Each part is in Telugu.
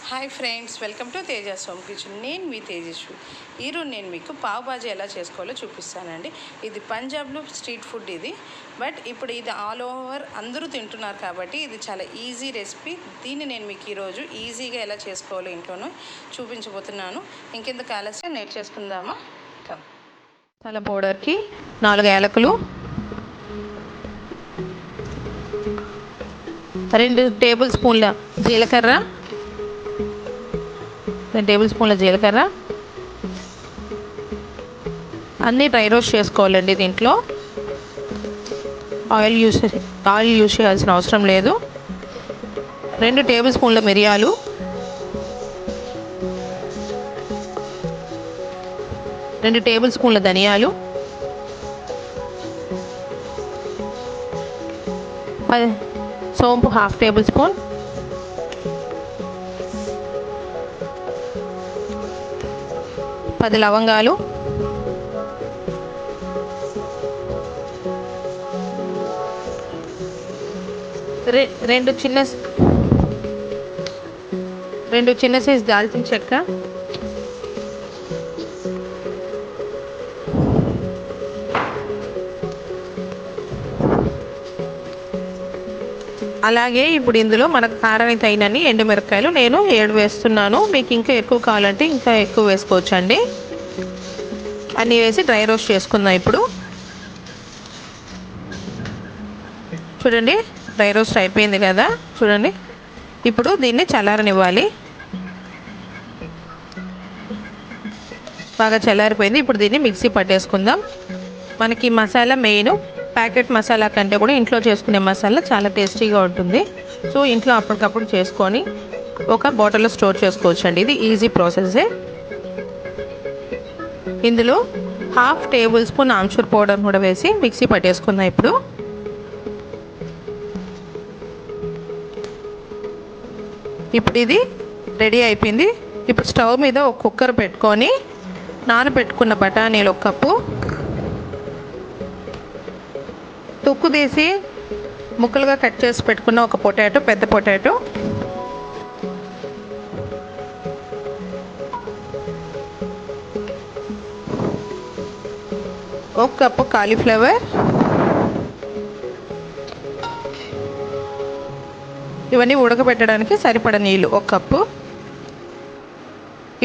Hi friends, welcome to Tejas home kitchen. నేను మీ తేజస్వి. ఈరోజు నేను మీకు పావ్ బాజీ ఎలా చేసుకోవాలో చూపిస్తానండి. ఇది పంజాబ్లో స్ట్రీట్ ఫుడ్ ఇది. బట్ ఇప్పుడు ఇది ఆల్ ఓవర్ అందరూ తింటున్నారు కాబట్టి ఇది చాలా ఈజీ రెసిపీ. దీన్ని నేను మీకు ఈరోజు ఈజీగా ఎలా చేసుకోవాలో ఇంట్లోనూ చూపించబోతున్నాను. ఇంకెందుకు ఆలస్యం నేర్చేసుకుందామా? మసాలా పౌడర్కి 4 యాలకులు, 2 టేబుల్ స్పూన్ల జీలకర్ర, 2 టేబుల్ స్పూన్ల జీలకర్ర అన్నీ డ్రై రోస్ట్ చేసుకోవాలండి. దీంట్లో ఆయిల్ యూస్ చేయాల్సిన అవసరం లేదు. 2 టేబుల్ స్పూన్ల మిరియాలు, 2 టేబుల్ స్పూన్ల ధనియాలు, 10 సోంపు ½ టేబుల్ స్పూన్, 10 లవంగాలు, 2 చిన్న సైజ్ దాల్చిన చెక్క, అలాగే ఇప్పుడు ఇందులో మనకు కారానికి తగినన్ని ఎండుమిరపకాయలు నేను 7 వేస్తున్నాను. మీకు ఇంకా ఎక్కువ కావాలంటే ఇంకా ఎక్కువ వేసుకోవచ్చు అండి. అన్నీ వేసి డ్రై రోస్ట్ చేసుకుందాం. ఇప్పుడు చూడండి, డ్రై రోస్ట్ అయిపోయింది కదా. చూడండి, ఇప్పుడు దీన్ని చల్లారనివ్వాలి. బాగా చల్లారిపోయింది. ఇప్పుడు దీన్ని మిక్సీ పట్టేసుకుందాం. మనకి మసాలా మెయిన్ ప్యాకెట్ మసాలా కంటే కూడా ఇంట్లో చేసుకునే మసాలా చాలా టేస్టీగా ఉంటుంది. సో ఇంట్లో అప్పటికప్పుడు చేసుకొని ఒక బాటిల్లో స్టోర్ చేసుకోవచ్చు అండి. ఇది ఈజీ ప్రాసెసే. ఇందులో ½ టేబుల్ స్పూన్ ఆమ్చూర్ పౌడర్ కూడా వేసి మిక్సీ పట్టేసుకుందాం. ఇప్పుడు ఇది రెడీ అయిపోయింది. ఇప్పుడు స్టవ్ మీద ఒక కుక్కర్ పెట్టుకొని నానబెట్టుకున్న బఠానీలు 1 కప్పు, తొక్కు తీసి ముక్కలుగా కట్ చేసి పెట్టుకున్న ఒక పొటాటో, పెద్ద పొటాటో, ఒక కప్పు కాలీఫ్లవర్, ఇవన్నీ ఉడకబెట్టడానికి సరిపడ నీళ్ళు 1 కప్పు.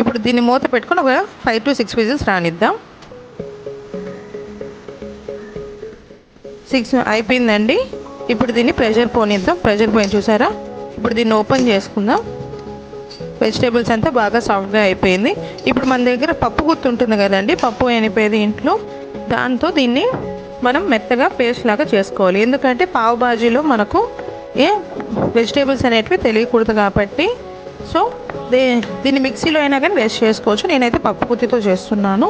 ఇప్పుడు దీన్ని మూత పెట్టుకొని ఒక 5 to 6 విజిల్స్ రానిద్దాం. 6 అయిపోయిందండి. ఇప్పుడు దీన్ని ప్రెషర్ పోనిద్దాం. ప్రెషర్ పోయిన చూసారా? ఇప్పుడు దీన్ని ఓపెన్ చేసుకుందాం. వెజిటేబుల్స్ అంతా బాగా సాఫ్ట్గా అయిపోయింది. ఇప్పుడు మన దగ్గర పప్పు గుత్తి ఉంటుంది కదండి, పప్పు ఎనిపోయేది ఇంట్లో, దాంతో దీన్ని మనం మెత్తగా పేస్ట్ లాగా చేసుకోవాలి. ఎందుకంటే పావ్ బాజీలో మనకు వెజిటేబుల్స్ అనేటివి తెలియకూడదు కాబట్టి. సో దీన్ని మిక్సీలో అయినా కానీ వేస్ట్ చేసుకోవచ్చు. నేనైతే పప్పు గుత్తితో చేస్తున్నాను.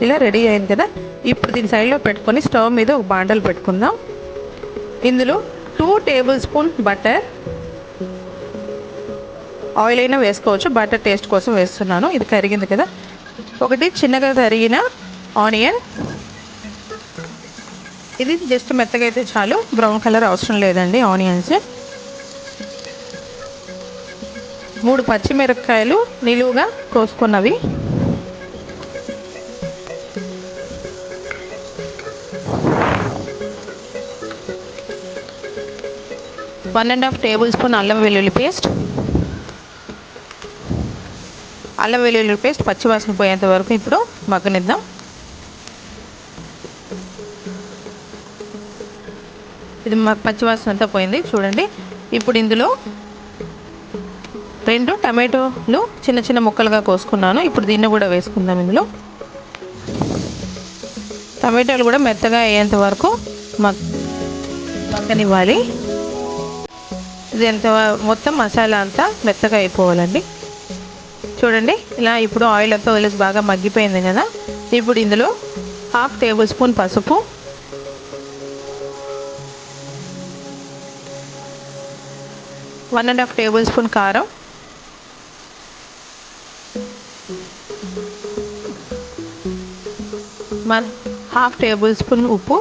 ఇలా రెడీ అయింది కదా. ఇప్పుడు దీన్ని సైడ్లో పెట్టుకొని స్టవ్ మీద ఒక బాండలు పెట్టుకుందాం. ఇందులో 2 టేబుల్ స్పూన్ బటర్, ఆయిల్ అయినా వేసుకోవచ్చు, బటర్ టేస్ట్ కోసం వేస్తున్నాను. ఇది కరిగింది కదా. 1 చిన్నగా తరిగిన ఆనియన్, ఇది జస్ట్ మెత్తగా అయితే చాలు, బ్రౌన్ కలర్ అవసరం లేదండి ఆనియన్స్. 3 పచ్చిమిరపకాయలు నిలువుగా కోసుకున్నవి, 1½ టేబుల్ స్పూన్ అల్లం వెల్లుల్లి పేస్ట్. అల్లం వెల్లుల్లి పేస్ట్ పచ్చివాసన పోయేంత వరకు ఇప్పుడు మగ్గనిద్దాం. ఇది పచ్చివాసన అంతా పోయింది చూడండి. ఇప్పుడు ఇందులో 2 టమాటోలు చిన్న చిన్న ముక్కలుగా కోసుకున్నాను. ఇప్పుడు దీన్ని కూడా వేసుకుందాం. ఇందులో టమాటాలు కూడా మెత్తగా అయ్యేంత వరకు మగ్గనివ్వాలి. ఇది మొత్తం మసాలా అంతా మెత్తగా అయిపోవాలండి. చూడండి, ఇలా ఇప్పుడు ఆయిల్ అంతా వదిలేసి బాగా మగ్గిపోయింది కదా. ఇప్పుడు ఇందులో ½ టేబుల్ స్పూన్ పసుపు, 1½ టేబుల్ స్పూన్ కారం, 1/2 టేబుల్ స్పూన్ ఉప్పు.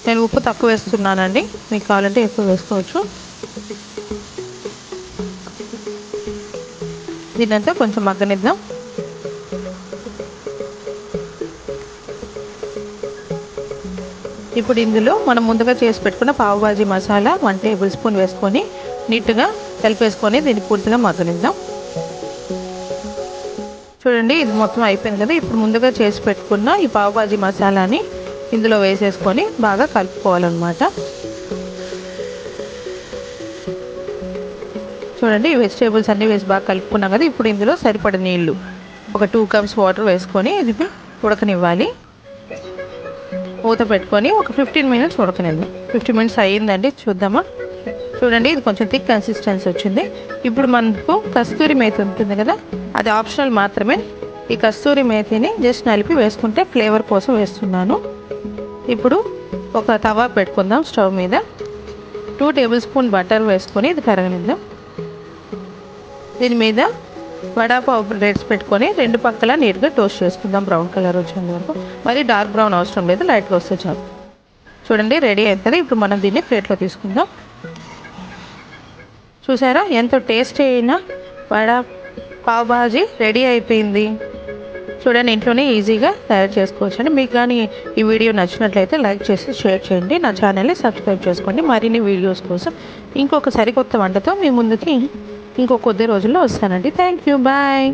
నేను ఉప్పు తక్కువ వేస్తున్నానండి, మీకు కావాలంటే ఎక్కువ వేసుకోవచ్చు. దీనంతా కొంచెం మగ్గనిద్దాం. ఇప్పుడు ఇందులో మనం ముందుగా చేసి పెట్టుకున్న పావు బాజీ మసాలా 1 టేబుల్ స్పూన్ వేసుకొని నీట్గా కలిపేసుకొని దీన్ని పూర్తిగా మగ్గనిద్దాం. చూడండి, ఇది మొత్తం అయిపోయింది కదా. ఇప్పుడు ముందుగా చేసి పెట్టుకున్న ఈ పావు బాజీ మసాలాని ఇందులో వేసేసుకొని బాగా కలుపుకోవాలన్నమాట. చూడండి, ఈ వెజిటేబుల్స్ అన్నీ వేసి బాగా కలుపుకున్నాం కదా. ఇప్పుడు ఇందులో సరిపడ నీళ్ళు ఒక 2 కప్స్ వాటర్ వేసుకొని ఇది ఉడకనివ్వాలి. మూత పెట్టుకొని ఒక 15 మినిట్స్ ఉడకనిద్దాం. 15 మినిట్స్ అయ్యిందండి, చూద్దామా. చూడండి, ఇది కొంచెం థిక్ కన్సిస్టెన్సీ వచ్చింది. ఇప్పుడు మనకు కస్తూరి మేతి ఉంటుంది కదా, అది ఆప్షనల్ మాత్రమే. ఈ కస్తూరి మేతిని జస్ట్ నలిపి వేసుకుంటే ఫ్లేవర్ కోసం వేస్తున్నాను. ఇప్పుడు ఒక తవా పెట్టుకుందాం స్టవ్ మీద. 2 టేబుల్ స్పూన్ బటర్ వేసుకొని ఇది కరగనిద్దాం. దీని మీద వడాపావు బ్రెడ్స్ పెట్టుకొని 2 పక్కల నీట్గా టోస్ట్ చేసుకుందాం బ్రౌన్ కలర్ వచ్చేంత వరకు. మరి డార్క్ బ్రౌన్ అవసరం లేదు, లైట్గా వస్తే చాలు. చూడండి, రెడీ అవుతుంది. ఇప్పుడు మనం దీన్ని ప్లేట్లో తీసుకుందాం. చూసారా, ఎంతో టేస్టీ అయిన వడా పావ్ బాజీ రెడీ అయిపోయింది. చూడండి, ఇంట్లోనే ఈజీగా తయారు చేసుకోవచ్చు అండి. మీకు కానీ ఈ వీడియో నచ్చినట్లయితే లైక్ చేసి షేర్ చేయండి. నా ఛానల్ని సబ్స్క్రైబ్ చేసుకోండి. మరిన్ని వీడియోస్ కోసం ఇంకొక సరికొత్త వంటతో మీ ముందుకి ఇంకో కొద్ది రోజుల్లో వస్తానండి. Thank you, bye.